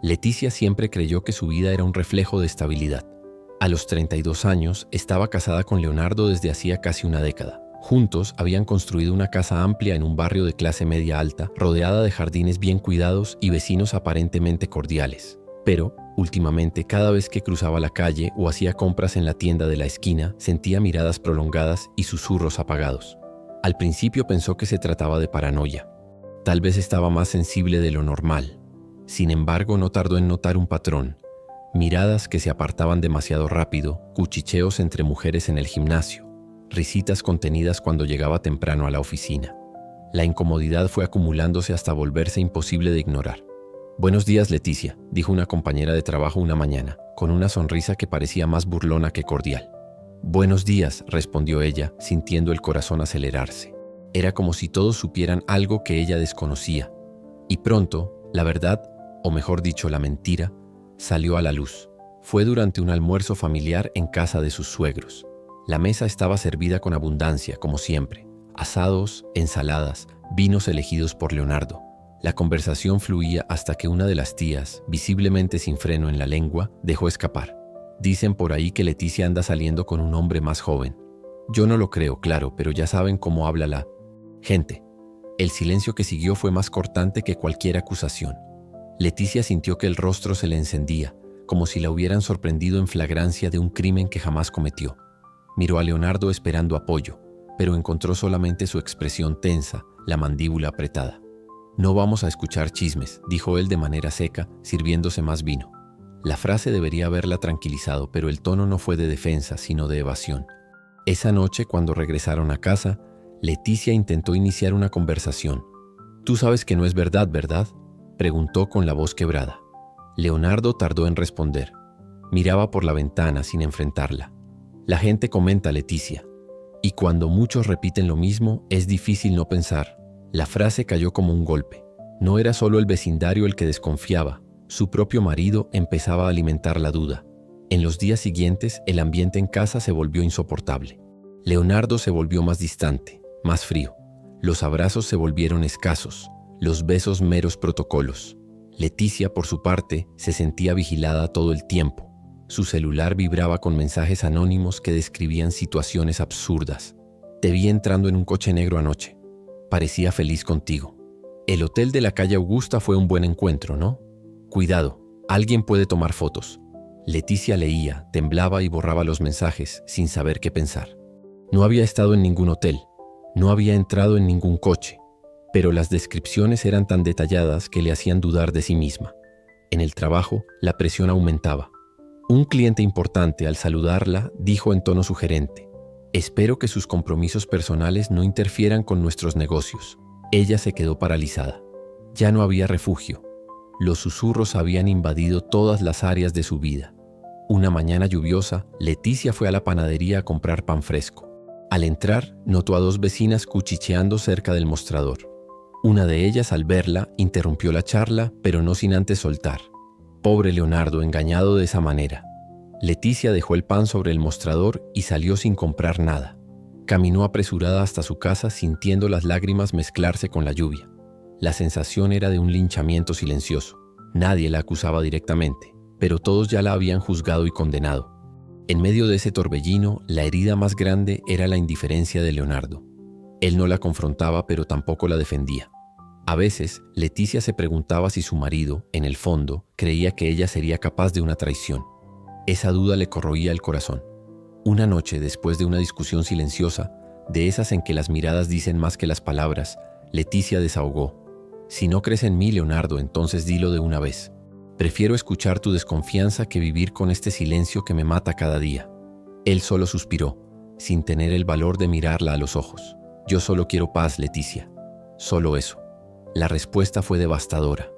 Leticia siempre creyó que su vida era un reflejo de estabilidad. A los 32 años estaba casada con Leonardo desde hacía casi una década. Juntos habían construido una casa amplia en un barrio de clase media alta, rodeada de jardines bien cuidados y vecinos aparentemente cordiales. Pero, últimamente, cada vez que cruzaba la calle o hacía compras en la tienda de la esquina, sentía miradas prolongadas y susurros apagados. Al principio pensó que se trataba de paranoia. Tal vez estaba más sensible de lo normal. Sin embargo, no tardó en notar un patrón. Miradas que se apartaban demasiado rápido, cuchicheos entre mujeres en el gimnasio, risitas contenidas cuando llegaba temprano a la oficina. La incomodidad fue acumulándose hasta volverse imposible de ignorar. «Buenos días, Leticia», dijo una compañera de trabajo una mañana, con una sonrisa que parecía más burlona que cordial. «Buenos días», respondió ella, sintiendo el corazón acelerarse. Era como si todos supieran algo que ella desconocía. Y pronto, la verdad, o mejor dicho, la mentira, salió a la luz. Fue durante un almuerzo familiar en casa de sus suegros. La mesa estaba servida con abundancia, como siempre. Asados, ensaladas, vinos elegidos por Leonardo. La conversación fluía hasta que una de las tías, visiblemente sin freno en la lengua, dejó escapar. «Dicen por ahí que Leticia anda saliendo con un hombre más joven». Yo no lo creo, claro, pero ya saben cómo habla la gente. El silencio que siguió fue más cortante que cualquier acusación. Leticia sintió que el rostro se le encendía, como si la hubieran sorprendido en flagrancia de un crimen que jamás cometió. Miró a Leonardo esperando apoyo, pero encontró solamente su expresión tensa, la mandíbula apretada. «No vamos a escuchar chismes», dijo él de manera seca, sirviéndose más vino. La frase debería haberla tranquilizado, pero el tono no fue de defensa, sino de evasión. Esa noche, cuando regresaron a casa, Leticia intentó iniciar una conversación. «Tú sabes que no es verdad, ¿verdad?», preguntó con la voz quebrada. Leonardo tardó en responder. Miraba por la ventana sin enfrentarla. «La gente comenta, Leticia, y cuando muchos repiten lo mismo, es difícil no pensar». La frase cayó como un golpe. No era solo el vecindario el que desconfiaba, su propio marido empezaba a alimentar la duda. En los días siguientes, el ambiente en casa se volvió insoportable. Leonardo se volvió más distante, más frío. Los abrazos se volvieron escasos, los besos meros protocolos. Leticia, por su parte, se sentía vigilada todo el tiempo. Su celular vibraba con mensajes anónimos que describían situaciones absurdas. «Te vi entrando en un coche negro anoche. Parecía feliz contigo. El hotel de la calle Augusta fue un buen encuentro, ¿no? Cuidado, alguien puede tomar fotos». Leticia leía, temblaba y borraba los mensajes sin saber qué pensar. No había estado en ningún hotel, no había entrado en ningún coche, pero las descripciones eran tan detalladas que le hacían dudar de sí misma. En el trabajo, la presión aumentaba. Un cliente importante, al saludarla, dijo en tono sugerente: «Espero que sus compromisos personales no interfieran con nuestros negocios». Ella se quedó paralizada. Ya no había refugio. Los susurros habían invadido todas las áreas de su vida. Una mañana lluviosa, Leticia fue a la panadería a comprar pan fresco. Al entrar, notó a dos vecinas cuchicheando cerca del mostrador. Una de ellas, al verla, interrumpió la charla, pero no sin antes soltar: «Pobre Leonardo, engañado de esa manera». Leticia dejó el pan sobre el mostrador y salió sin comprar nada. Caminó apresurada hasta su casa sintiendo las lágrimas mezclarse con la lluvia. La sensación era de un linchamiento silencioso. Nadie la acusaba directamente, pero todos ya la habían juzgado y condenado. En medio de ese torbellino, la herida más grande era la indiferencia de Leonardo. Él no la confrontaba, pero tampoco la defendía. A veces, Leticia se preguntaba si su marido, en el fondo, creía que ella sería capaz de una traición. Esa duda le corroía el corazón. Una noche, después de una discusión silenciosa, de esas en que las miradas dicen más que las palabras, Leticia desahogó: «Si no crees en mí, Leonardo, entonces dilo de una vez. Prefiero escuchar tu desconfianza que vivir con este silencio que me mata cada día». Él solo suspiró, sin tener el valor de mirarla a los ojos. «Yo solo quiero paz, Leticia. Solo eso». La respuesta fue devastadora.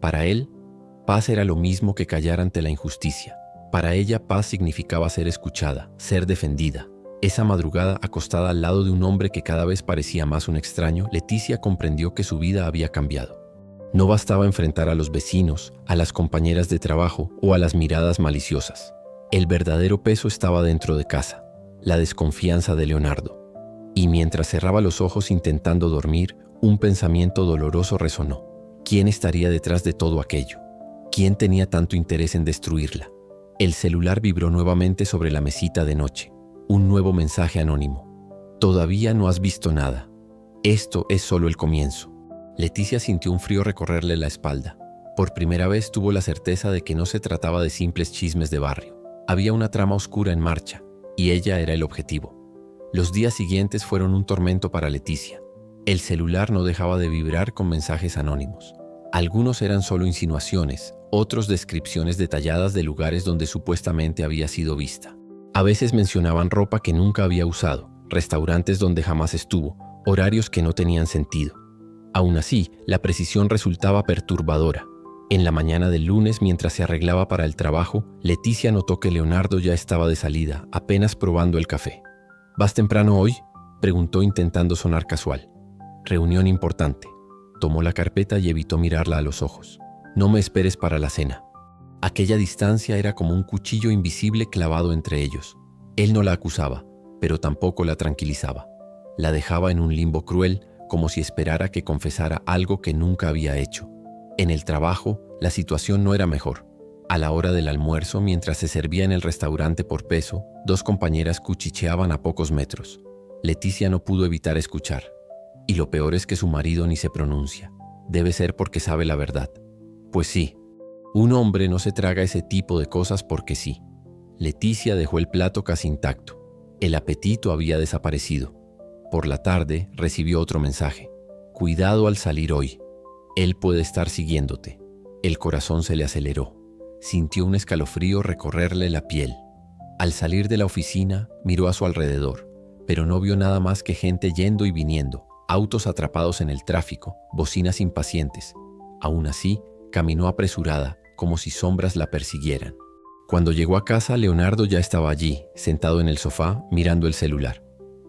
Para él, paz era lo mismo que callar ante la injusticia. Para ella, paz significaba ser escuchada, ser defendida. Esa madrugada, acostada al lado de un hombre que cada vez parecía más un extraño, Leticia comprendió que su vida había cambiado. No bastaba enfrentar a los vecinos, a las compañeras de trabajo o a las miradas maliciosas. El verdadero peso estaba dentro de casa, la desconfianza de Leonardo. Y mientras cerraba los ojos intentando dormir, un pensamiento doloroso resonó. ¿Quién estaría detrás de todo aquello? ¿Quién tenía tanto interés en destruirla? El celular vibró nuevamente sobre la mesita de noche. Un nuevo mensaje anónimo. Todavía no has visto nada. Esto es solo el comienzo. Leticia sintió un frío recorrerle la espalda. Por primera vez tuvo la certeza de que no se trataba de simples chismes de barrio. Había una trama oscura en marcha, y ella era el objetivo. Los días siguientes fueron un tormento para Leticia. El celular no dejaba de vibrar con mensajes anónimos. Algunos eran solo insinuaciones, otros descripciones detalladas de lugares donde supuestamente había sido vista. A veces mencionaban ropa que nunca había usado, restaurantes donde jamás estuvo, horarios que no tenían sentido. Aún así, la precisión resultaba perturbadora. En la mañana del lunes, mientras se arreglaba para el trabajo, Leticia notó que Leonardo ya estaba de salida, apenas probando el café. ¿Vas temprano hoy?, preguntó intentando sonar casual. Reunión importante. Tomó la carpeta y evitó mirarla a los ojos. No me esperes para la cena. Aquella distancia era como un cuchillo invisible clavado entre ellos. Él no la acusaba, pero tampoco la tranquilizaba. La dejaba en un limbo cruel, como si esperara que confesara algo que nunca había hecho. En el trabajo, la situación no era mejor. A la hora del almuerzo, mientras se servía en el restaurante por peso, dos compañeras cuchicheaban a pocos metros. Leticia no pudo evitar escuchar. Y lo peor es que su marido ni se pronuncia. Debe ser porque sabe la verdad. Pues sí, un hombre no se traga ese tipo de cosas porque sí. Leticia dejó el plato casi intacto. El apetito había desaparecido. Por la tarde recibió otro mensaje. Cuidado al salir hoy. Él puede estar siguiéndote. El corazón se le aceleró. Sintió un escalofrío recorrerle la piel. Al salir de la oficina, miró a su alrededor, pero no vio nada más que gente yendo y viniendo, autos atrapados en el tráfico, bocinas impacientes. Aún así, caminó apresurada, como si sombras la persiguieran. Cuando llegó a casa, Leonardo ya estaba allí, sentado en el sofá, mirando el celular.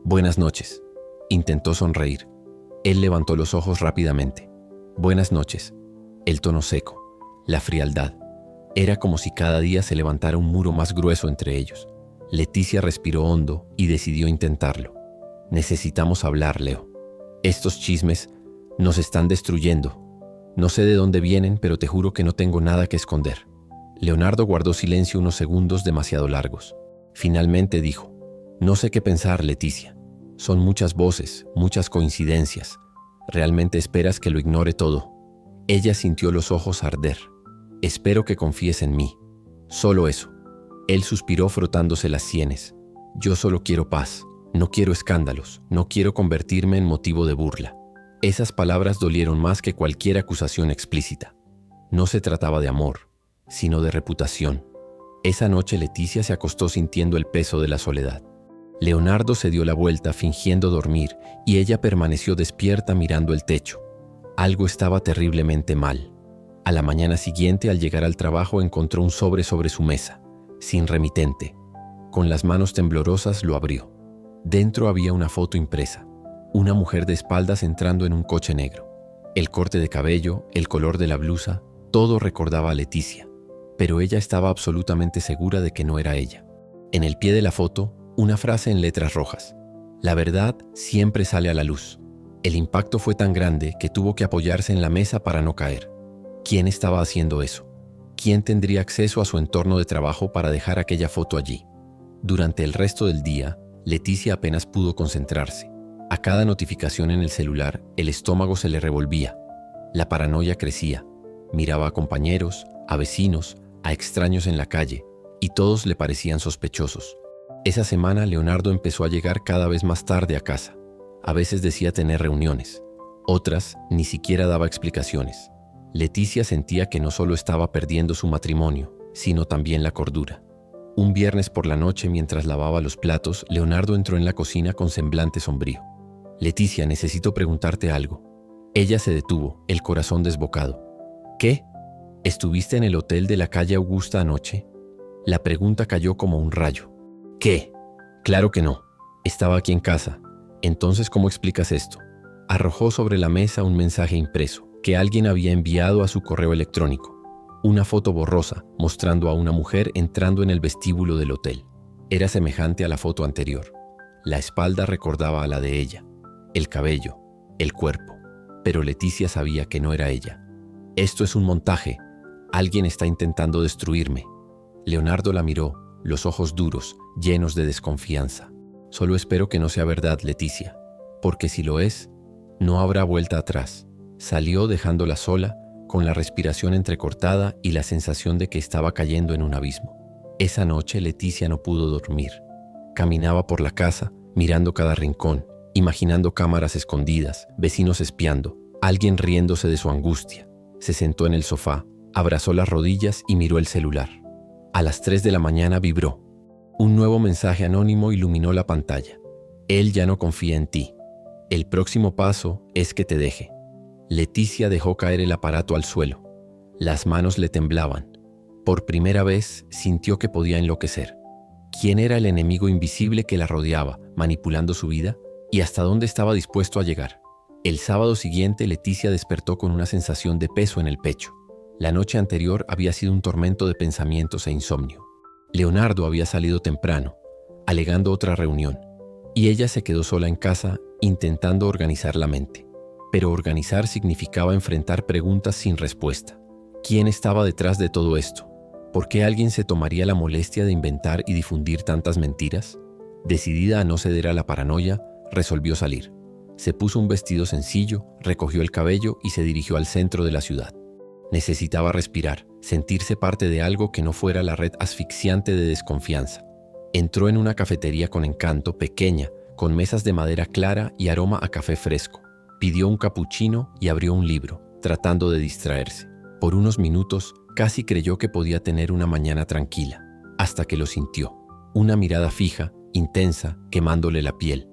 «Buenas noches». Intentó sonreír. Él levantó los ojos rápidamente. «Buenas noches». El tono seco, la frialdad. Era como si cada día se levantara un muro más grueso entre ellos. Leticia respiró hondo y decidió intentarlo. «Necesitamos hablar, Leo. Estos chismes nos están destruyendo. No sé de dónde vienen, pero te juro que no tengo nada que esconder». Leonardo guardó silencio unos segundos demasiado largos. Finalmente dijo: «No sé qué pensar, Leticia. Son muchas voces, muchas coincidencias. ¿Realmente esperas que lo ignore todo?». Ella sintió los ojos arder. «Espero que confíes en mí. Solo eso». Él suspiró frotándose las sienes. «Yo solo quiero paz. No quiero escándalos. No quiero convertirme en motivo de burla». Esas palabras dolieron más que cualquier acusación explícita. No se trataba de amor, sino de reputación. Esa noche Leticia se acostó sintiendo el peso de la soledad. Leonardo se dio la vuelta fingiendo dormir y ella permaneció despierta mirando el techo. Algo estaba terriblemente mal. A la mañana siguiente, al llegar al trabajo, encontró un sobre su mesa, sin remitente. Con las manos temblorosas lo abrió. Dentro había una foto impresa. Una mujer de espaldas entrando en un coche negro. El corte de cabello, el color de la blusa, todo recordaba a Leticia. Pero ella estaba absolutamente segura de que no era ella. En el pie de la foto, una frase en letras rojas: «La verdad siempre sale a la luz». El impacto fue tan grande que tuvo que apoyarse en la mesa para no caer. ¿Quién estaba haciendo eso? ¿Quién tendría acceso a su entorno de trabajo para dejar aquella foto allí? Durante el resto del día, Leticia apenas pudo concentrarse. A cada notificación en el celular, el estómago se le revolvía. La paranoia crecía. Miraba a compañeros, a vecinos, a extraños en la calle, y todos le parecían sospechosos. Esa semana, Leonardo empezó a llegar cada vez más tarde a casa. A veces decía tener reuniones. Otras, ni siquiera daba explicaciones. Leticia sentía que no solo estaba perdiendo su matrimonio, sino también la cordura. Un viernes por la noche, mientras lavaba los platos, Leonardo entró en la cocina con semblante sombrío. «Leticia, necesito preguntarte algo». Ella se detuvo, el corazón desbocado. «¿Qué? ¿Estuviste en el hotel de la calle Augusta anoche?». La pregunta cayó como un rayo. «¿Qué? Claro que no. Estaba aquí en casa. Entonces, ¿cómo explicas esto?». Arrojó sobre la mesa un mensaje impreso que alguien había enviado a su correo electrónico. Una foto borrosa mostrando a una mujer entrando en el vestíbulo del hotel. Era semejante a la foto anterior. La espalda recordaba a la de ella, el cabello, el cuerpo, pero Leticia sabía que no era ella. «Esto es un montaje. Alguien está intentando destruirme. Leonardo la miró, los ojos duros, llenos de desconfianza. Solo espero que no sea verdad, Leticia, porque si lo es, no habrá vuelta atrás. Salió dejándola sola, con la respiración entrecortada y la sensación de que estaba cayendo en un abismo. Esa noche Leticia no pudo dormir. Caminaba por la casa, mirando cada rincón, imaginando cámaras escondidas, vecinos espiando, alguien riéndose de su angustia. Se sentó en el sofá, abrazó las rodillas y miró el celular. A las 3 de la mañana vibró. Un nuevo mensaje anónimo iluminó la pantalla. Él ya no confía en ti. El próximo paso es que te deje. Leticia dejó caer el aparato al suelo. Las manos le temblaban. Por primera vez sintió que podía enloquecer. ¿Quién era el enemigo invisible que la rodeaba, manipulando su vida? ¿Y hasta dónde estaba dispuesto a llegar? El sábado siguiente, Leticia despertó con una sensación de peso en el pecho. La noche anterior había sido un tormento de pensamientos e insomnio. Leonardo había salido temprano, alegando otra reunión, y ella se quedó sola en casa intentando organizar la mente. Pero organizar significaba enfrentar preguntas sin respuesta. ¿Quién estaba detrás de todo esto? ¿Por qué alguien se tomaría la molestia de inventar y difundir tantas mentiras? Decidida a no ceder a la paranoia, resolvió salir. Se puso un vestido sencillo, recogió el cabello y se dirigió al centro de la ciudad. Necesitaba respirar, sentirse parte de algo que no fuera la red asfixiante de desconfianza. Entró en una cafetería con encanto, pequeña, con mesas de madera clara y aroma a café fresco. Pidió un capuchino y abrió un libro, tratando de distraerse. Por unos minutos, casi creyó que podía tener una mañana tranquila, hasta que lo sintió. Una mirada fija, intensa, quemándole la piel.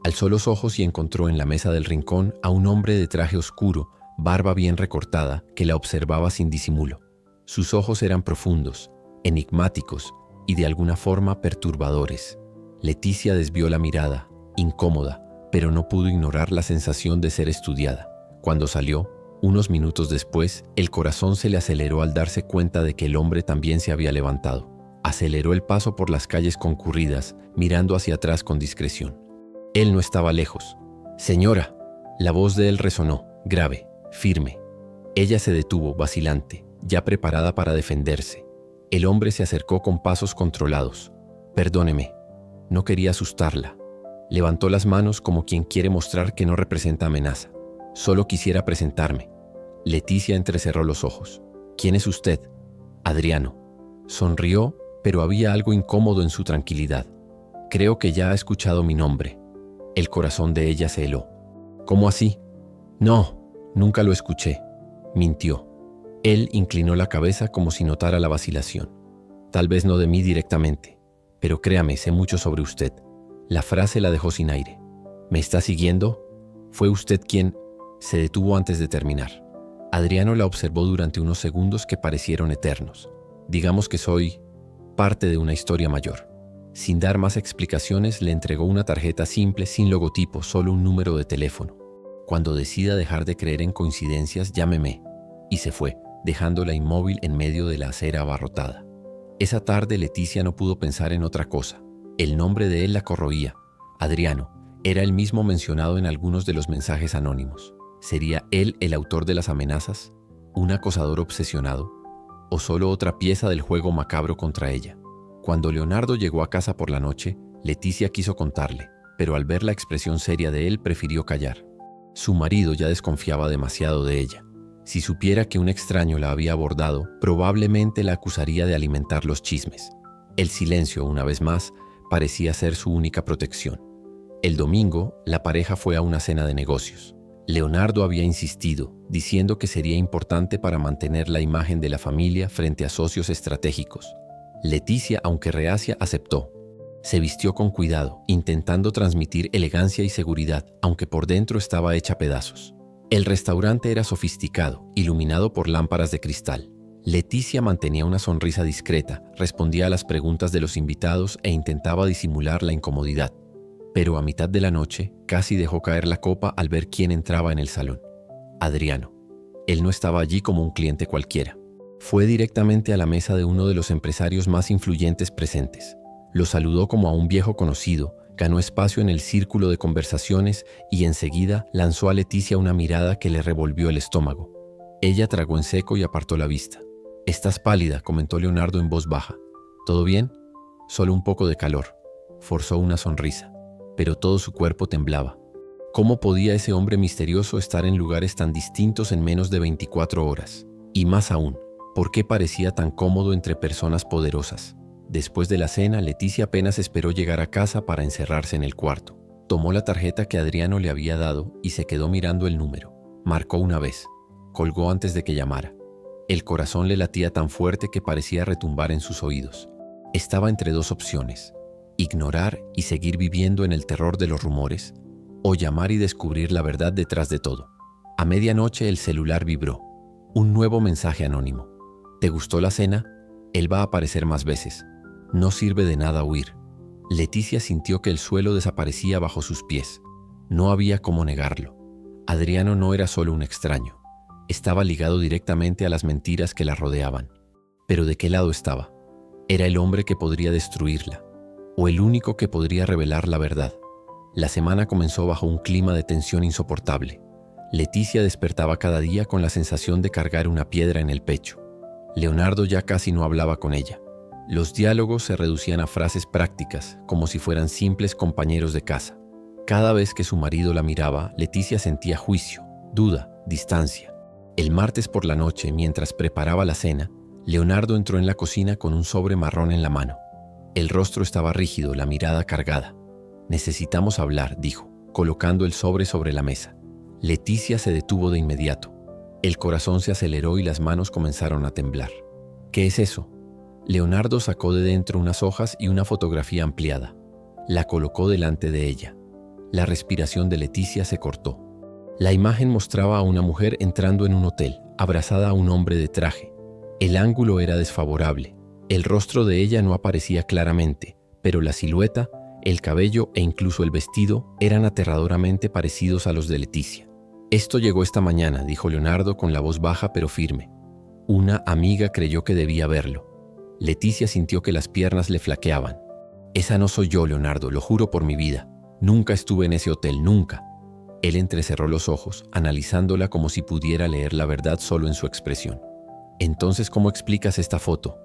Alzó los ojos y encontró en la mesa del rincón a un hombre de traje oscuro, barba bien recortada, que la observaba sin disimulo. Sus ojos eran profundos, enigmáticos y de alguna forma perturbadores. Leticia desvió la mirada, incómoda, pero no pudo ignorar la sensación de ser estudiada. Cuando salió, unos minutos después, el corazón se le aceleró al darse cuenta de que el hombre también se había levantado. Aceleró el paso por las calles concurridas, mirando hacia atrás con discreción. Él no estaba lejos. «Señora», la voz de él resonó, grave, firme. Ella se detuvo, vacilante, ya preparada para defenderse. El hombre se acercó con pasos controlados. «Perdóneme, no quería asustarla». Levantó las manos como quien quiere mostrar que no representa amenaza. «Solo quisiera presentarme». Leticia entrecerró los ojos. «¿Quién es usted?» «Adriano». Sonrió, pero había algo incómodo en su tranquilidad. «Creo que ya ha escuchado mi nombre». El corazón de ella se heló. «¿Cómo así?» «No, nunca lo escuché». Mintió. Él inclinó la cabeza como si notara la vacilación. «Tal vez no de mí directamente, pero créame, sé mucho sobre usted». La frase la dejó sin aire. «¿Me está siguiendo? ¿Fue usted quien...?» Se detuvo antes de terminar. Adriano la observó durante unos segundos que parecieron eternos. «Digamos que soy parte de una historia mayor». Sin dar más explicaciones, le entregó una tarjeta simple, sin logotipo, solo un número de teléfono. «Cuando decida dejar de creer en coincidencias, llámeme». Y se fue, dejándola inmóvil en medio de la acera abarrotada. Esa tarde Leticia no pudo pensar en otra cosa. El nombre de él la corroía. Adriano. Era el mismo mencionado en algunos de los mensajes anónimos. ¿Sería él el autor de las amenazas? ¿Un acosador obsesionado? ¿O solo otra pieza del juego macabro contra ella? Cuando Leonardo llegó a casa por la noche, Leticia quiso contarle, pero al ver la expresión seria de él prefirió callar. Su marido ya desconfiaba demasiado de ella. Si supiera que un extraño la había abordado, probablemente la acusaría de alimentar los chismes. El silencio, una vez más, parecía ser su única protección. El domingo, la pareja fue a una cena de negocios. Leonardo había insistido, diciendo que sería importante para mantener la imagen de la familia frente a socios estratégicos. Leticia, aunque reacia, aceptó. Se vistió con cuidado, intentando transmitir elegancia y seguridad, aunque por dentro estaba hecha pedazos. El restaurante era sofisticado, iluminado por lámparas de cristal. Leticia mantenía una sonrisa discreta, respondía a las preguntas de los invitados e intentaba disimular la incomodidad. Pero a mitad de la noche, casi dejó caer la copa al ver quién entraba en el salón. Adriano. Él no estaba allí como un cliente cualquiera. Fue directamente a la mesa de uno de los empresarios más influyentes presentes. Lo saludó como a un viejo conocido, ganó espacio en el círculo de conversaciones y enseguida lanzó a Leticia una mirada que le revolvió el estómago. Ella tragó en seco y apartó la vista. Estás pálida, comentó Leonardo en voz baja. ¿Todo bien? Solo un poco de calor. Forzó una sonrisa, pero todo su cuerpo temblaba. ¿Cómo podía ese hombre misterioso estar en lugares tan distintos en menos de 24 horas? Y más aún, ¿por qué parecía tan cómodo entre personas poderosas? Después de la cena, Leticia apenas esperó llegar a casa para encerrarse en el cuarto. Tomó la tarjeta que Adriano le había dado y se quedó mirando el número. Marcó una vez. Colgó antes de que llamara. El corazón le latía tan fuerte que parecía retumbar en sus oídos. Estaba entre dos opciones: ignorar y seguir viviendo en el terror de los rumores, o llamar y descubrir la verdad detrás de todo. A medianoche el celular vibró. Un nuevo mensaje anónimo. ¿Te gustó la cena? Él va a aparecer más veces. No sirve de nada huir. Leticia sintió que el suelo desaparecía bajo sus pies. No había cómo negarlo. Adriano no era solo un extraño. Estaba ligado directamente a las mentiras que la rodeaban. ¿Pero de qué lado estaba? Era el hombre que podría destruirla, o el único que podría revelar la verdad. La semana comenzó bajo un clima de tensión insoportable. Leticia despertaba cada día con la sensación de cargar una piedra en el pecho. Leonardo ya casi no hablaba con ella. Los diálogos se reducían a frases prácticas, como si fueran simples compañeros de casa. Cada vez que su marido la miraba, Leticia sentía juicio, duda, distancia. El martes por la noche, mientras preparaba la cena, Leonardo entró en la cocina con un sobre marrón en la mano. El rostro estaba rígido, la mirada cargada. «Necesitamos hablar», dijo, colocando el sobre la mesa. Leticia se detuvo de inmediato. El corazón se aceleró y las manos comenzaron a temblar. «¿Qué es eso?». Leonardo sacó de dentro unas hojas y una fotografía ampliada. La colocó delante de ella. La respiración de Leticia se cortó. La imagen mostraba a una mujer entrando en un hotel, abrazada a un hombre de traje. El ángulo era desfavorable. El rostro de ella no aparecía claramente, pero la silueta, el cabello e incluso el vestido eran aterradoramente parecidos a los de Leticia. «Esto llegó esta mañana», dijo Leonardo con la voz baja pero firme. Una amiga creyó que debía verlo. Leticia sintió que las piernas le flaqueaban. «Esa no soy yo, Leonardo, lo juro por mi vida. Nunca estuve en ese hotel, nunca». Él entrecerró los ojos, analizándola como si pudiera leer la verdad solo en su expresión. «Entonces, ¿cómo explicas esta foto?».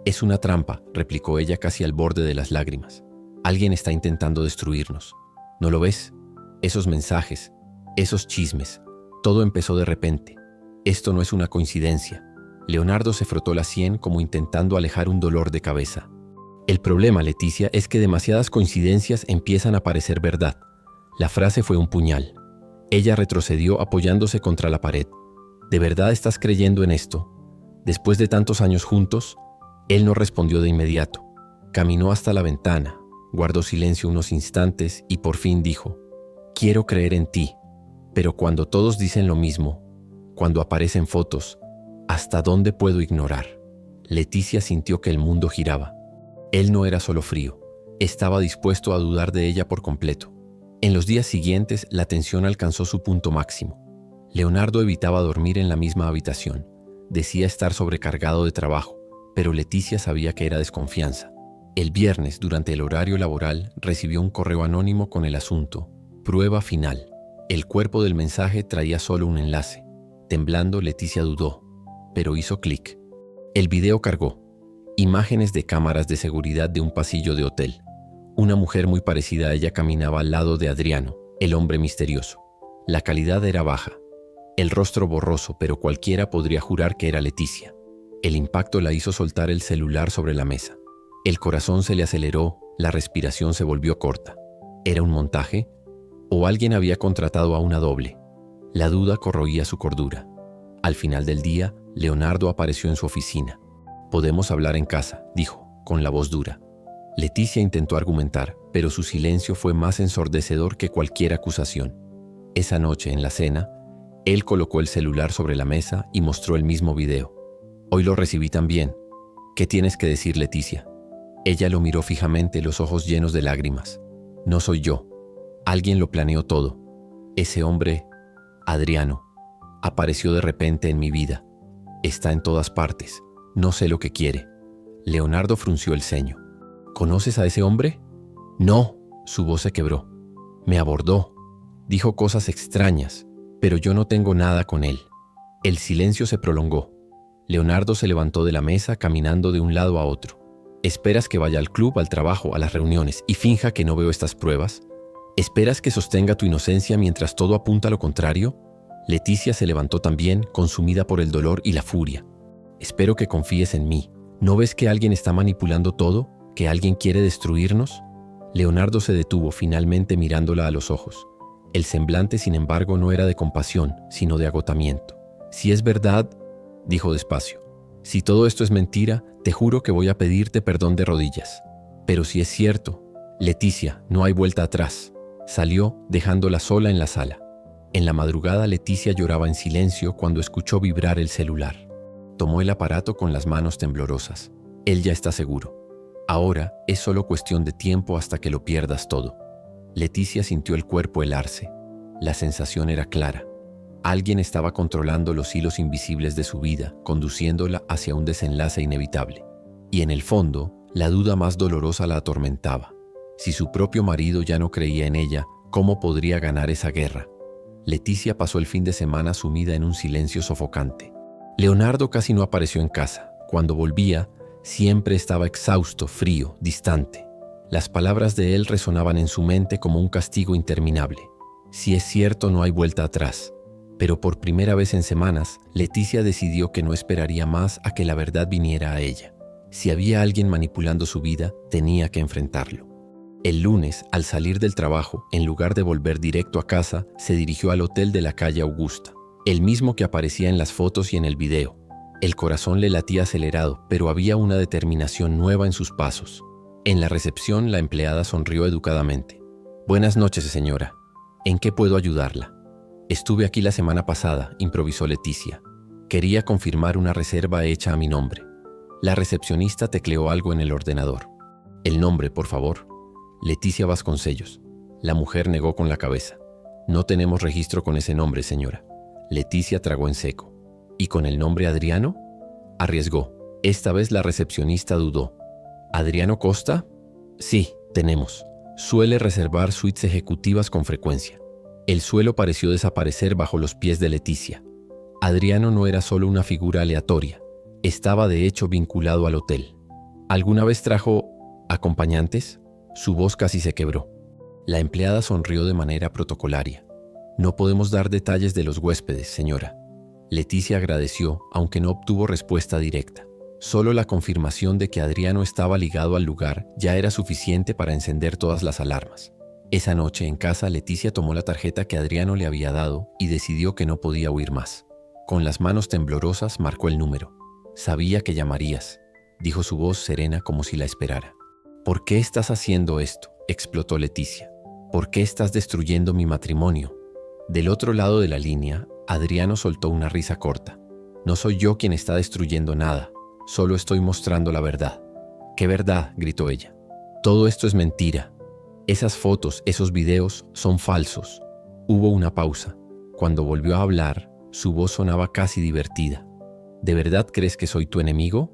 «Es una trampa», replicó ella casi al borde de las lágrimas. «Alguien está intentando destruirnos. ¿No lo ves? Esos mensajes, esos chismes, todo empezó de repente. Esto no es una coincidencia». Leonardo se frotó la sien como intentando alejar un dolor de cabeza. «El problema, Leticia, es que demasiadas coincidencias empiezan a parecer verdad». La frase fue un puñal. Ella retrocedió apoyándose contra la pared. «¿De verdad estás creyendo en esto? Después de tantos años juntos». Él no respondió de inmediato. Caminó hasta la ventana, guardó silencio unos instantes y por fin dijo: «Quiero creer en ti, pero cuando todos dicen lo mismo, cuando aparecen fotos, ¿hasta dónde puedo ignorar?». Leticia sintió que el mundo giraba. Él no era solo frío, estaba dispuesto a dudar de ella por completo. En los días siguientes, la tensión alcanzó su punto máximo. Leonardo evitaba dormir en la misma habitación. Decía estar sobrecargado de trabajo, pero Leticia sabía que era desconfianza. El viernes, durante el horario laboral, recibió un correo anónimo con el asunto: «Prueba final». El cuerpo del mensaje traía solo un enlace. Temblando, Leticia dudó, pero hizo clic. El video cargó. Imágenes de cámaras de seguridad de un pasillo de hotel. Una mujer muy parecida a ella caminaba al lado de Adriano, el hombre misterioso. La calidad era baja. El rostro borroso, pero cualquiera podría jurar que era Leticia. El impacto la hizo soltar el celular sobre la mesa. El corazón se le aceleró, la respiración se volvió corta. ¿Era un montaje? ¿O alguien había contratado a una doble? La duda corroía su cordura. Al final del día, Leonardo apareció en su oficina. «Podemos hablar en casa», dijo, con la voz dura. Leticia intentó argumentar, pero su silencio fue más ensordecedor que cualquier acusación. Esa noche, en la cena, él colocó el celular sobre la mesa y mostró el mismo video. «Hoy lo recibí también. ¿Qué tienes que decir, Leticia?». Ella lo miró fijamente, los ojos llenos de lágrimas. «No soy yo. Alguien lo planeó todo. Ese hombre, Adriano, apareció de repente en mi vida. Está en todas partes. No sé lo que quiere». Leonardo frunció el ceño. «¿Conoces a ese hombre?». «No», su voz se quebró. «Me abordó. Dijo cosas extrañas, pero yo no tengo nada con él». El silencio se prolongó. Leonardo se levantó de la mesa caminando de un lado a otro. ¿Esperas que vaya al club, al trabajo, a las reuniones y finja que no veo estas pruebas? ¿Esperas que sostenga tu inocencia mientras todo apunta a lo contrario? Leticia se levantó también, consumida por el dolor y la furia. Espero que confíes en mí. ¿No ves que alguien está manipulando todo? ¿Que alguien quiere destruirnos? Leonardo se detuvo finalmente mirándola a los ojos. El semblante, sin embargo, no era de compasión, sino de agotamiento. Si es verdad, dijo despacio, si todo esto es mentira, te juro que voy a pedirte perdón de rodillas. Pero si es cierto, Leticia, no hay vuelta atrás. Salió, dejándola sola en la sala. En la madrugada, Leticia lloraba en silencio cuando escuchó vibrar el celular. Tomó el aparato con las manos temblorosas. Él ya está seguro. Ahora es solo cuestión de tiempo hasta que lo pierdas todo. Leticia sintió el cuerpo helarse. La sensación era clara. Alguien estaba controlando los hilos invisibles de su vida, conduciéndola hacia un desenlace inevitable. Y en el fondo, la duda más dolorosa la atormentaba. Si su propio marido ya no creía en ella, ¿cómo podría ganar esa guerra? Leticia pasó el fin de semana sumida en un silencio sofocante. Leonardo casi no apareció en casa. Cuando volvía, siempre estaba exhausto, frío, distante. Las palabras de él resonaban en su mente como un castigo interminable. Si es cierto, no hay vuelta atrás. Pero por primera vez en semanas, Leticia decidió que no esperaría más a que la verdad viniera a ella. Si había alguien manipulando su vida, tenía que enfrentarlo. El lunes, al salir del trabajo, en lugar de volver directo a casa, se dirigió al hotel de la calle Augusta, el mismo que aparecía en las fotos y en el video. El corazón le latía acelerado, pero había una determinación nueva en sus pasos. En la recepción, la empleada sonrió educadamente. «Buenas noches, señora. ¿En qué puedo ayudarla?» «Estuve aquí la semana pasada», improvisó Leticia. «Quería confirmar una reserva hecha a mi nombre». La recepcionista tecleó algo en el ordenador. «El nombre, por favor». «Leticia Vasconcellos». La mujer negó con la cabeza. «No tenemos registro con ese nombre, señora». Leticia tragó en seco. «¿Y con el nombre Adriano?» Arriesgó. Esta vez la recepcionista dudó. «¿Adriano Costa?» «Sí, tenemos. Suele reservar suites ejecutivas con frecuencia». El suelo pareció desaparecer bajo los pies de Leticia. Adriano no era solo una figura aleatoria. Estaba de hecho vinculado al hotel. ¿Alguna vez trajo acompañantes? Su voz casi se quebró. La empleada sonrió de manera protocolaria. «No podemos dar detalles de los huéspedes, señora». Leticia agradeció, aunque no obtuvo respuesta directa. Solo la confirmación de que Adriano estaba ligado al lugar ya era suficiente para encender todas las alarmas. Esa noche en casa, Leticia tomó la tarjeta que Adriano le había dado y decidió que no podía huir más. Con las manos temblorosas marcó el número. «Sabía que llamarías», dijo su voz serena como si la esperara. «¿Por qué estás haciendo esto?», explotó Leticia. «¿Por qué estás destruyendo mi matrimonio?». Del otro lado de la línea, Adriano soltó una risa corta. «No soy yo quien está destruyendo nada, solo estoy mostrando la verdad». «¿Qué verdad?», gritó ella. «Todo esto es mentira. Esas fotos, esos videos son falsos». Hubo una pausa. Cuando volvió a hablar, su voz sonaba casi divertida. «¿De verdad crees que soy tu enemigo?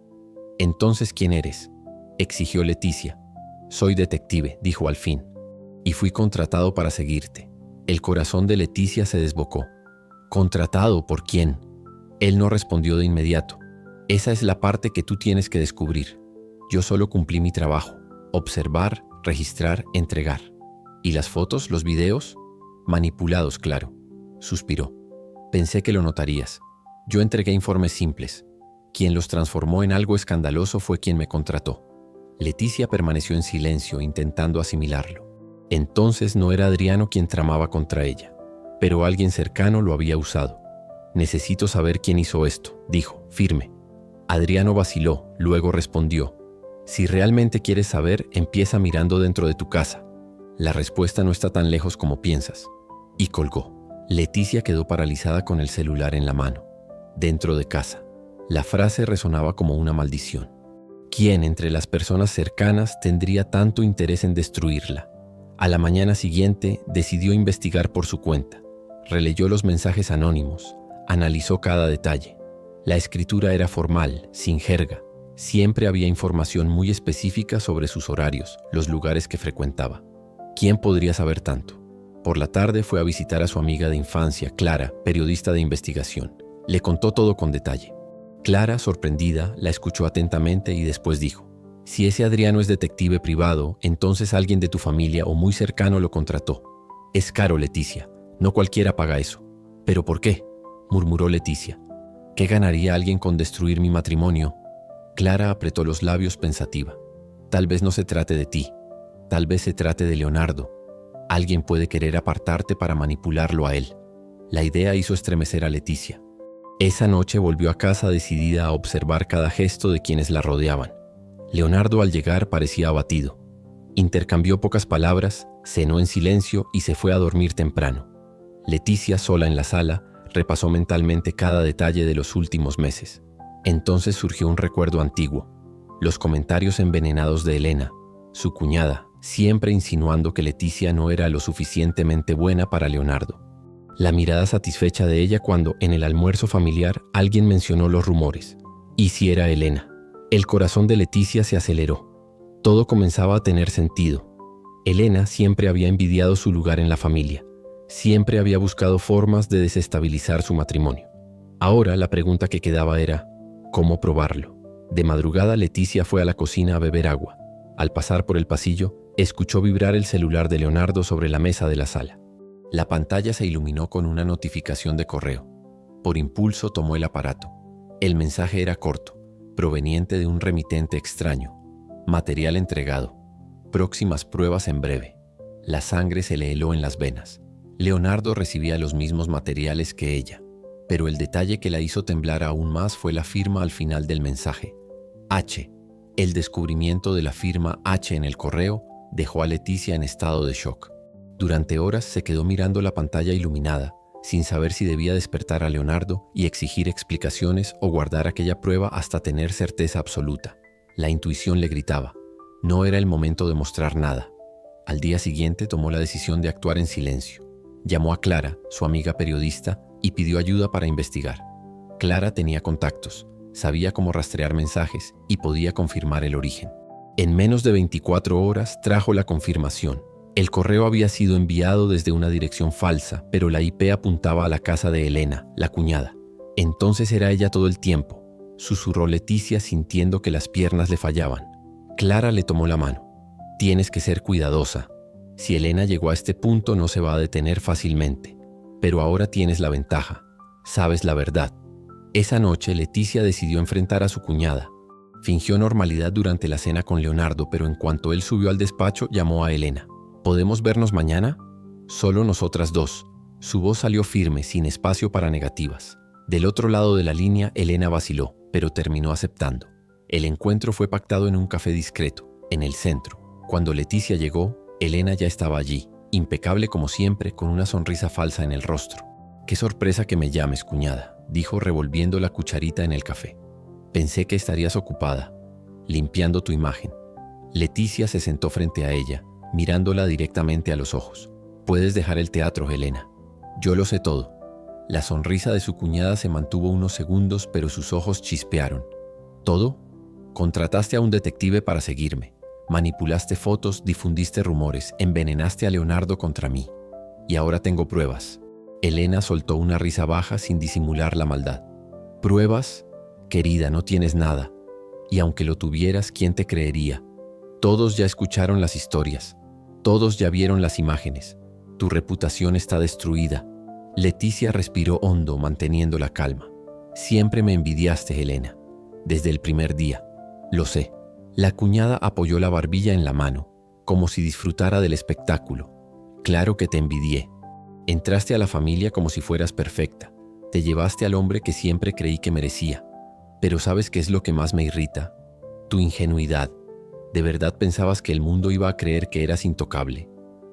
Entonces, ¿quién eres?», exigió Leticia. «Soy detective», dijo al fin. «Y fui contratado para seguirte». El corazón de Leticia se desbocó. «¿Contratado por quién?». Él no respondió de inmediato. «Esa es la parte que tú tienes que descubrir. Yo solo cumplí mi trabajo. Observar, registrar, entregar». «¿Y las fotos, los videos?». «Manipulados, claro». Suspiró. «Pensé que lo notarías. Yo entregué informes simples. Quien los transformó en algo escandaloso fue quien me contrató». Leticia permaneció en silencio, intentando asimilarlo. Entonces no era Adriano quien tramaba contra ella, pero alguien cercano lo había usado. «Necesito saber quién hizo esto», dijo, firme. Adriano vaciló, luego respondió. «Si realmente quieres saber, empieza mirando dentro de tu casa. La respuesta no está tan lejos como piensas». Y colgó. Leticia quedó paralizada con el celular en la mano. Dentro de casa. La frase resonaba como una maldición. ¿Quién entre las personas cercanas tendría tanto interés en destruirla? A la mañana siguiente decidió investigar por su cuenta. Releyó los mensajes anónimos, analizó cada detalle. La escritura era formal, sin jerga. Siempre había información muy específica sobre sus horarios, los lugares que frecuentaba. ¿Quién podría saber tanto? Por la tarde fue a visitar a su amiga de infancia, Clara, periodista de investigación. Le contó todo con detalle. Clara, sorprendida, la escuchó atentamente y después dijo: si ese Adriano es detective privado, entonces alguien de tu familia o muy cercano lo contrató. Es caro, Leticia. No cualquiera paga eso. ¿Pero por qué?, murmuró Leticia. ¿Qué ganaría alguien con destruir mi matrimonio? Clara apretó los labios pensativa. Tal vez no se trate de ti. Tal vez se trate de Leonardo. Alguien puede querer apartarte para manipularlo a él. La idea hizo estremecer a Leticia. Esa noche volvió a casa decidida a observar cada gesto de quienes la rodeaban. Leonardo al llegar parecía abatido. Intercambió pocas palabras, cenó en silencio y se fue a dormir temprano. Leticia, sola en la sala, repasó mentalmente cada detalle de los últimos meses. Entonces surgió un recuerdo antiguo: los comentarios envenenados de Elena, su cuñada, siempre insinuando que Leticia no era lo suficientemente buena para Leonardo. La mirada satisfecha de ella cuando, en el almuerzo familiar, alguien mencionó los rumores. ¿Y si era Elena? El corazón de Leticia se aceleró. Todo comenzaba a tener sentido. Elena siempre había envidiado su lugar en la familia. Siempre había buscado formas de desestabilizar su matrimonio. Ahora la pregunta que quedaba era: ¿cómo probarlo? De madrugada, Leticia fue a la cocina a beber agua. Al pasar por el pasillo, escuchó vibrar el celular de Leonardo sobre la mesa de la sala. La pantalla se iluminó con una notificación de correo. Por impulso tomó el aparato. El mensaje era corto, proveniente de un remitente extraño. Material entregado. Próximas pruebas en breve. La sangre se le heló en las venas. Leonardo recibía los mismos materiales que ella, pero el detalle que la hizo temblar aún más fue la firma al final del mensaje. H. El descubrimiento de la firma H en el correo dejó a Leticia en estado de shock. Durante horas se quedó mirando la pantalla iluminada, sin saber si debía despertar a Leonardo y exigir explicaciones o guardar aquella prueba hasta tener certeza absoluta. La intuición le gritaba: no era el momento de mostrar nada. Al día siguiente tomó la decisión de actuar en silencio. Llamó a Clara, su amiga periodista, y pidió ayuda para investigar. Clara tenía contactos, sabía cómo rastrear mensajes y podía confirmar el origen. En menos de 24 horas trajo la confirmación. El correo había sido enviado desde una dirección falsa, pero la IP apuntaba a la casa de Elena, la cuñada. Entonces era ella todo el tiempo, susurró Leticia sintiendo que las piernas le fallaban. Clara le tomó la mano. Tienes que ser cuidadosa. Si Elena llegó a este punto no se va a detener fácilmente. Pero ahora tienes la ventaja. Sabes la verdad. Esa noche Leticia decidió enfrentar a su cuñada. Fingió normalidad durante la cena con Leonardo, pero en cuanto él subió al despacho llamó a Elena. ¿Podemos vernos mañana? Solo nosotras dos. Su voz salió firme, sin espacio para negativas. Del otro lado de la línea, Elena vaciló, pero terminó aceptando. El encuentro fue pactado en un café discreto, en el centro. Cuando Leticia llegó, Elena ya estaba allí, impecable como siempre, con una sonrisa falsa en el rostro. «Qué sorpresa que me llames, cuñada», dijo revolviendo la cucharita en el café. «Pensé que estarías ocupada, limpiando tu imagen». Leticia se sentó frente a ella, mirándola directamente a los ojos. «Puedes dejar el teatro, Helena. Yo lo sé todo». La sonrisa de su cuñada se mantuvo unos segundos, pero sus ojos chispearon. ¿Todo? Contrataste a un detective para seguirme. Manipulaste fotos, difundiste rumores, envenenaste a Leonardo contra mí. Y ahora tengo pruebas. Elena soltó una risa baja sin disimular la maldad. ¿Pruebas? Querida, no tienes nada. Y aunque lo tuvieras, ¿quién te creería? Todos ya escucharon las historias. Todos ya vieron las imágenes. Tu reputación está destruida. Leticia respiró hondo, manteniendo la calma. Siempre me envidiaste, Elena. Desde el primer día. Lo sé. La cuñada apoyó la barbilla en la mano, como si disfrutara del espectáculo. Claro que te envidié. Entraste a la familia como si fueras perfecta. Te llevaste al hombre que siempre creí que merecía. Pero ¿sabes qué es lo que más me irrita? Tu ingenuidad. ¿De verdad pensabas que el mundo iba a creer que eras intocable?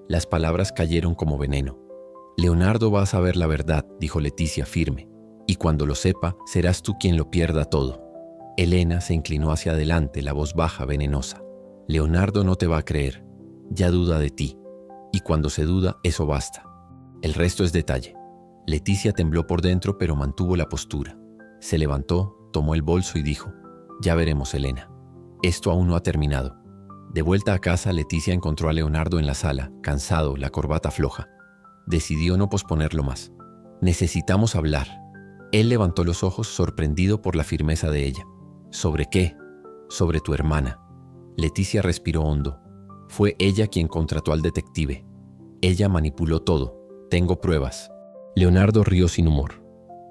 Las palabras cayeron como veneno. Leonardo va a saber la verdad, dijo Leticia firme. Y cuando lo sepa, serás tú quien lo pierda todo. Elena se inclinó hacia adelante, la voz baja, venenosa. Leonardo no te va a creer. Ya duda de ti. Y cuando se duda, eso basta. El resto es detalle. Leticia tembló por dentro, pero mantuvo la postura. Se levantó, tomó el bolso y dijo: ya veremos, Elena. Esto aún no ha terminado. De vuelta a casa, Leticia encontró a Leonardo en la sala, cansado, la corbata floja. Decidió no posponerlo más. Necesitamos hablar. Él levantó los ojos sorprendido por la firmeza de ella. ¿Sobre qué? Sobre tu hermana. Leticia respiró hondo. Fue ella quien contrató al detective. Ella manipuló todo. Tengo pruebas. Leonardo rió sin humor.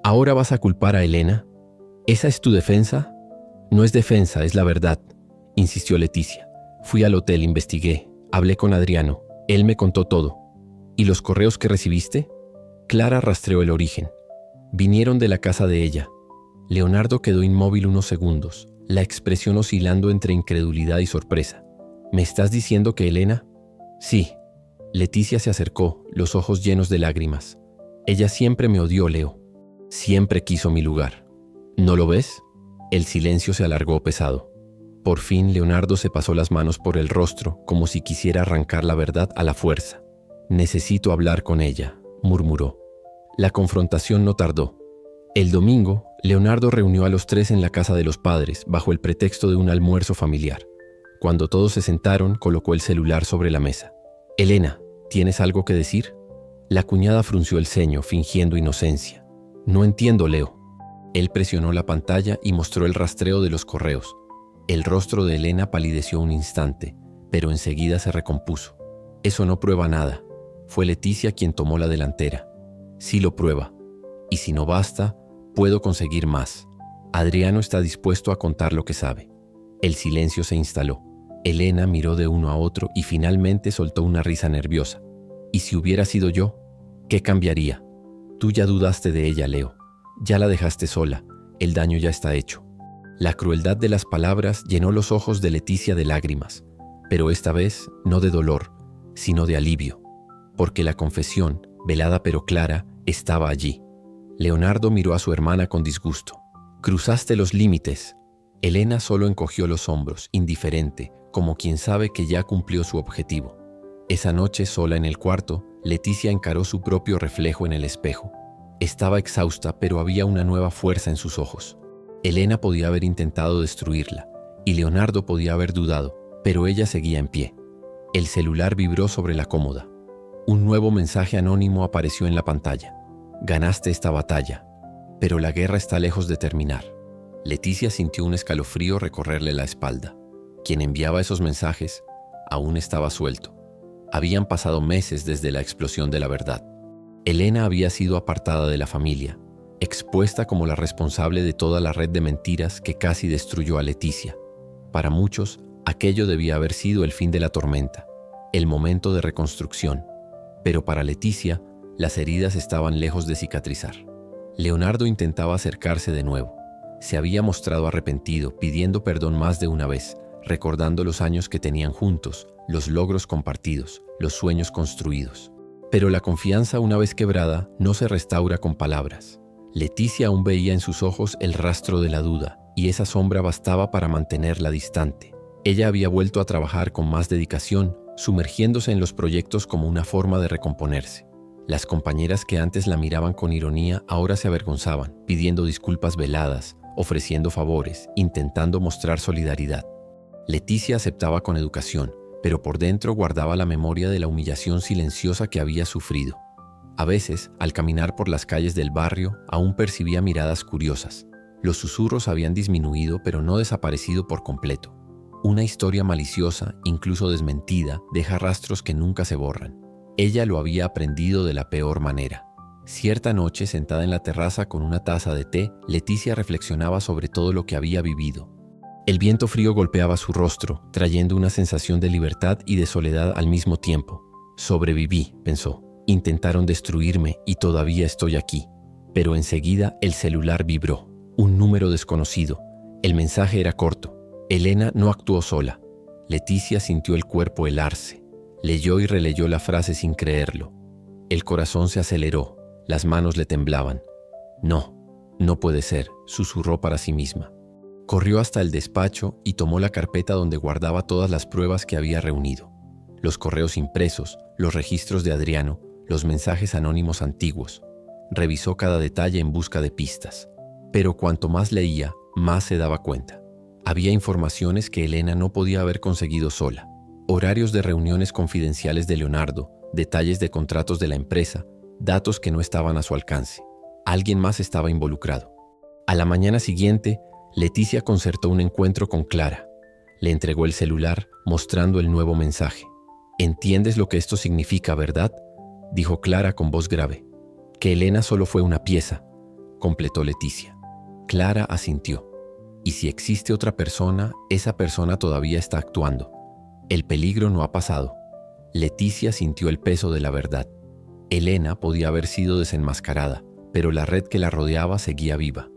¿Ahora vas a culpar a Elena? ¿Esa es tu defensa? No es defensa, es la verdad, insistió Leticia. Fui al hotel, investigué, hablé con Adriano. Él me contó todo. ¿Y los correos que recibiste? Clara rastreó el origen. Vinieron de la casa de ella. Leonardo quedó inmóvil unos segundos, la expresión oscilando entre incredulidad y sorpresa. ¿Me estás diciendo que Elena? Sí. Leticia se acercó, los ojos llenos de lágrimas. Ella siempre me odió, Leo. Siempre quiso mi lugar. ¿No lo ves? El silencio se alargó pesado. Por fin Leonardo se pasó las manos por el rostro, como si quisiera arrancar la verdad a la fuerza. Necesito hablar con ella, murmuró. La confrontación no tardó. El domingo, Leonardo reunió a los tres en la casa de los padres, bajo el pretexto de un almuerzo familiar. Cuando todos se sentaron, colocó el celular sobre la mesa. Elena, ¿tienes algo que decir? La cuñada frunció el ceño, fingiendo inocencia. No entiendo, Leo. Él presionó la pantalla y mostró el rastreo de los correos. El rostro de Elena palideció un instante, pero enseguida se recompuso. Eso no prueba nada. Fue Leticia quien tomó la delantera. Sí lo prueba. Y si no basta, puedo conseguir más. Adriano está dispuesto a contar lo que sabe. El silencio se instaló. Elena miró de uno a otro y finalmente soltó una risa nerviosa. ¿Y si hubiera sido yo? ¿Qué cambiaría? Tú ya dudaste de ella, Leo. Ya la dejaste sola. El daño ya está hecho. La crueldad de las palabras llenó los ojos de Leticia de lágrimas, pero esta vez no de dolor, sino de alivio, porque la confesión, velada pero clara, estaba allí. Leonardo miró a su hermana con disgusto. Cruzaste los límites. Elena solo encogió los hombros, indiferente, como quien sabe que ya cumplió su objetivo. Esa noche, sola en el cuarto, Leticia encaró su propio reflejo en el espejo. Estaba exhausta, pero había una nueva fuerza en sus ojos. Elena podía haber intentado destruirla, y Leonardo podía haber dudado, pero ella seguía en pie. El celular vibró sobre la cómoda. Un nuevo mensaje anónimo apareció en la pantalla. Ganaste esta batalla, pero la guerra está lejos de terminar. Leticia sintió un escalofrío recorrerle la espalda. Quien enviaba esos mensajes aún estaba suelto. Habían pasado meses desde la explosión de la verdad. Elena había sido apartada de la familia, expuesta como la responsable de toda la red de mentiras que casi destruyó a Leticia. Para muchos, aquello debía haber sido el fin de la tormenta, el momento de reconstrucción. Pero para Leticia, las heridas estaban lejos de cicatrizar. Leonardo intentaba acercarse de nuevo. Se había mostrado arrepentido, pidiendo perdón más de una vez, recordando los años que tenían juntos, los logros compartidos, los sueños construidos. Pero la confianza, una vez quebrada, no se restaura con palabras. Leticia aún veía en sus ojos el rastro de la duda, y esa sombra bastaba para mantenerla distante. Ella había vuelto a trabajar con más dedicación, sumergiéndose en los proyectos como una forma de recomponerse. Las compañeras que antes la miraban con ironía ahora se avergonzaban, pidiendo disculpas veladas, ofreciendo favores, intentando mostrar solidaridad. Leticia aceptaba con educación, pero por dentro guardaba la memoria de la humillación silenciosa que había sufrido. A veces, al caminar por las calles del barrio, aún percibía miradas curiosas. Los susurros habían disminuido, pero no desaparecido por completo. Una historia maliciosa, incluso desmentida, deja rastros que nunca se borran. Ella lo había aprendido de la peor manera. Cierta noche, sentada en la terraza con una taza de té, Leticia reflexionaba sobre todo lo que había vivido. El viento frío golpeaba su rostro, trayendo una sensación de libertad y de soledad al mismo tiempo. Sobreviví, pensó. Intentaron destruirme y todavía estoy aquí. Pero enseguida el celular vibró. Un número desconocido. El mensaje era corto. Elena no actuó sola. Leticia sintió el cuerpo helarse. Leyó y releyó la frase sin creerlo. El corazón se aceleró. Las manos le temblaban. No, no puede ser, susurró para sí misma. Corrió hasta el despacho y tomó la carpeta donde guardaba todas las pruebas que había reunido. Los correos impresos, los registros de Adriano, los mensajes anónimos antiguos. Revisó cada detalle en busca de pistas. Pero cuanto más leía, más se daba cuenta. Había informaciones que Elena no podía haber conseguido sola. Horarios de reuniones confidenciales de Leonardo, detalles de contratos de la empresa, datos que no estaban a su alcance. Alguien más estaba involucrado. A la mañana siguiente, Leticia concertó un encuentro con Clara. Le entregó el celular, mostrando el nuevo mensaje. «¿Entiendes lo que esto significa, verdad?», dijo Clara con voz grave. «Que Elena solo fue una pieza», completó Leticia. Clara asintió. «Y si existe otra persona, esa persona todavía está actuando. El peligro no ha pasado». Leticia sintió el peso de la verdad. Elena podía haber sido desenmascarada, pero la red que la rodeaba seguía viva.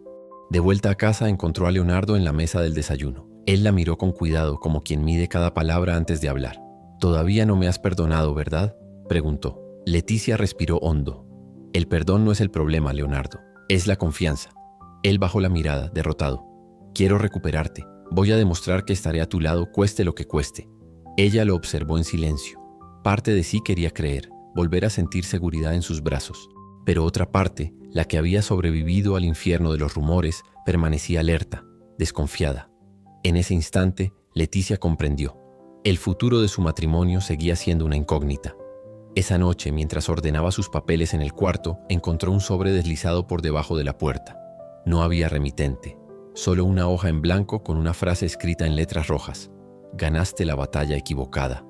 De vuelta a casa encontró a Leonardo en la mesa del desayuno. Él la miró con cuidado, como quien mide cada palabra antes de hablar. «¿Todavía no me has perdonado, verdad?», preguntó. Leticia respiró hondo. «El perdón no es el problema, Leonardo. Es la confianza». Él bajó la mirada, derrotado. «Quiero recuperarte. Voy a demostrar que estaré a tu lado, cueste lo que cueste». Ella lo observó en silencio. Parte de sí quería creer, volver a sentir seguridad en sus brazos. Pero otra parte, la que había sobrevivido al infierno de los rumores, permanecía alerta, desconfiada. En ese instante, Leticia comprendió. El futuro de su matrimonio seguía siendo una incógnita. Esa noche, mientras ordenaba sus papeles en el cuarto, encontró un sobre deslizado por debajo de la puerta. No había remitente, solo una hoja en blanco con una frase escrita en letras rojas. «Ganaste la batalla equivocada».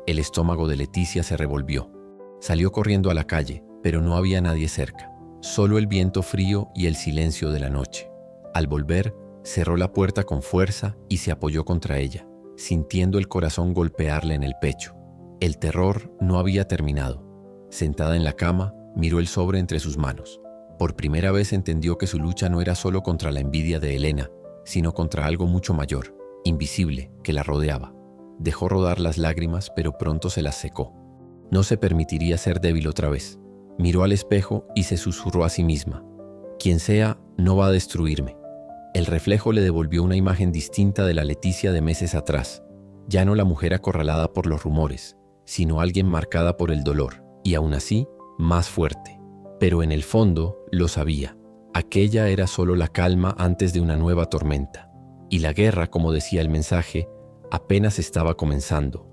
El estómago de Leticia se revolvió. Salió corriendo a la calle, pero no había nadie cerca. Solo el viento frío y el silencio de la noche. Al volver, cerró la puerta con fuerza y se apoyó contra ella, sintiendo el corazón golpearle en el pecho. El terror no había terminado. Sentada en la cama, miró el sobre entre sus manos. Por primera vez entendió que su lucha no era solo contra la envidia de Elena, sino contra algo mucho mayor, invisible, que la rodeaba. Dejó rodar las lágrimas, pero pronto se las secó. No se permitiría ser débil otra vez. Miró al espejo y se susurró a sí misma: «Quien sea, no va a destruirme». El reflejo le devolvió una imagen distinta de la Leticia de meses atrás. Ya no la mujer acorralada por los rumores, sino alguien marcada por el dolor, y aún así, más fuerte. Pero en el fondo, lo sabía. Aquella era solo la calma antes de una nueva tormenta. Y la guerra, como decía el mensaje, apenas estaba comenzando.